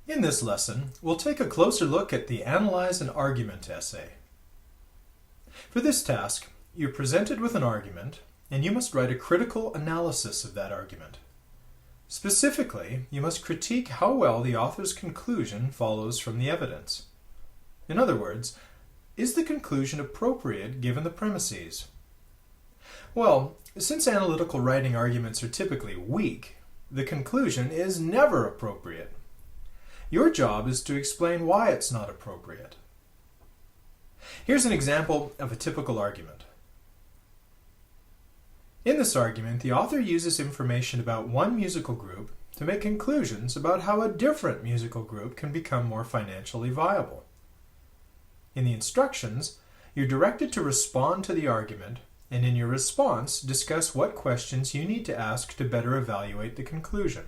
In this lesson, we'll take a closer look at the Analyze an Argument essay. For this task, you're presented with an argument, and you must write a critical analysis of that argument. Specifically, you must critique how well the author's conclusion follows from the evidence. In other words, is the conclusion appropriate given the premises? Well, since analytical writing arguments are typically weak, the conclusion is never appropriate. Your job is to explain why it's not appropriate. Here's an example of a typical argument. In this argument, the author uses information about one musical group to make conclusions about how a different musical group can become more financially viable. In the instructions, you're directed to respond to the argument, and in your response, discuss what questions you need to ask to better evaluate the conclusion.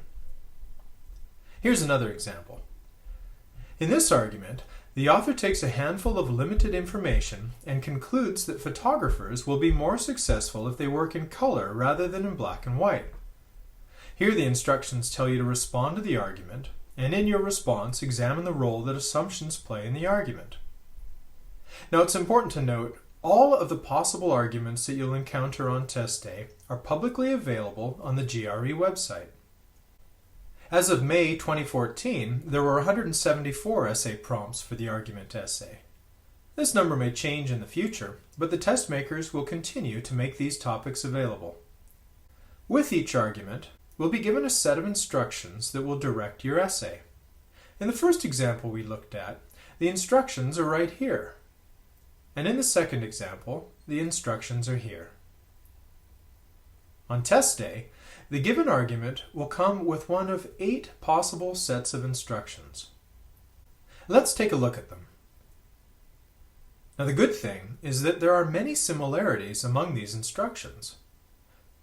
Here's another example. In this argument, the author takes a handful of limited information and concludes that photographers will be more successful if they work in color rather than in black and white. Here the instructions tell you to respond to the argument, and in your response examine the role that assumptions play in the argument. Now it's important to note, all of the possible arguments that you'll encounter on test day are publicly available on the GRE website. As of May 2014, there were 174 essay prompts for the argument essay. This number may change in the future, but the test makers will continue to make these topics available. With each argument, we'll be given a set of instructions that will direct your essay. In the first example we looked at, the instructions are right here. And in the second example, the instructions are here. On test day, the given argument will come with one of 8 possible sets of instructions. Let's take a look at them. Now the good thing is that there are many similarities among these instructions.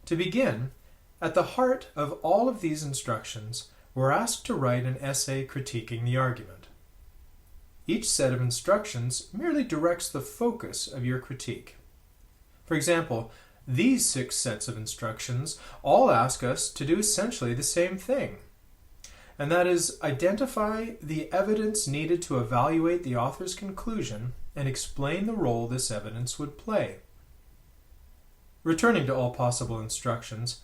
To begin, at the heart of all of these instructions, we're asked to write an essay critiquing the argument. Each set of instructions merely directs the focus of your critique. For example, these 6 sets of instructions all ask us to do essentially the same thing, and that is identify the evidence needed to evaluate the author's conclusion and explain the role this evidence would play. Returning to all possible instructions,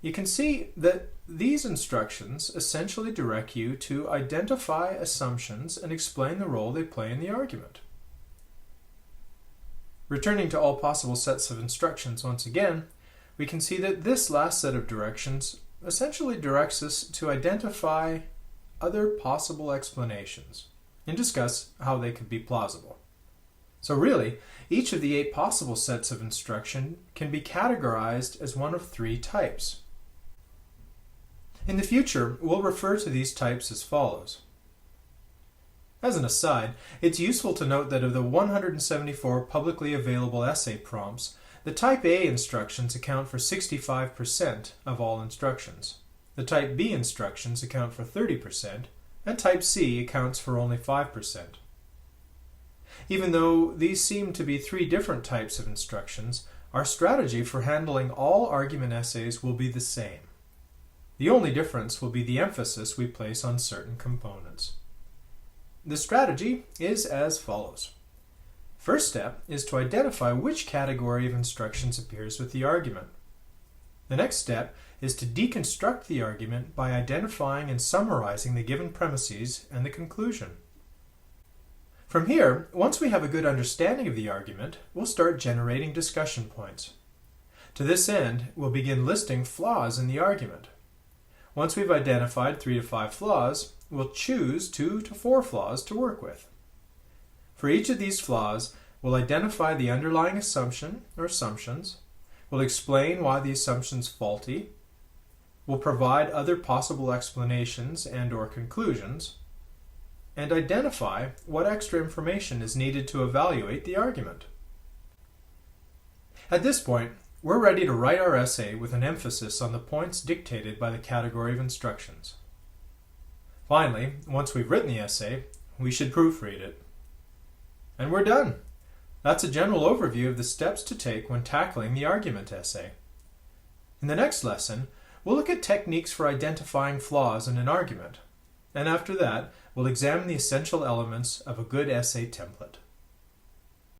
you can see that these instructions essentially direct you to identify assumptions and explain the role they play in the argument. Returning to all possible sets of instructions once again, we can see that this last set of directions essentially directs us to identify other possible explanations and discuss how they could be plausible. So really, each of the 8 possible sets of instruction can be categorized as one of 3 types. In the future, we'll refer to these types as follows. As an aside, it's useful to note that of the 174 publicly available essay prompts, the Type A instructions account for 65% of all instructions. The Type B instructions account for 30%, and Type C accounts for only 5%. Even though these seem to be 3 different types of instructions, our strategy for handling all argument essays will be the same. The only difference will be the emphasis we place on certain components. The strategy is as follows. First step is to identify which category of instructions appears with the argument. The next step is to deconstruct the argument by identifying and summarizing the given premises and the conclusion. From here, once we have a good understanding of the argument, we'll start generating discussion points. To this end, we'll begin listing flaws in the argument. Once we've identified 3 to 5 flaws, we'll choose 2 to 4 flaws to work with. For each of these flaws, we'll identify the underlying assumption or assumptions, we'll explain why the assumption's faulty, we'll provide other possible explanations and/or conclusions, and identify what extra information is needed to evaluate the argument. At this point, we're ready to write our essay with an emphasis on the points dictated by the category of instructions. Finally, once we've written the essay, we should proofread it. And we're done. That's a general overview of the steps to take when tackling the argument essay. In the next lesson, we'll look at techniques for identifying flaws in an argument, and after that, we'll examine the essential elements of a good essay template.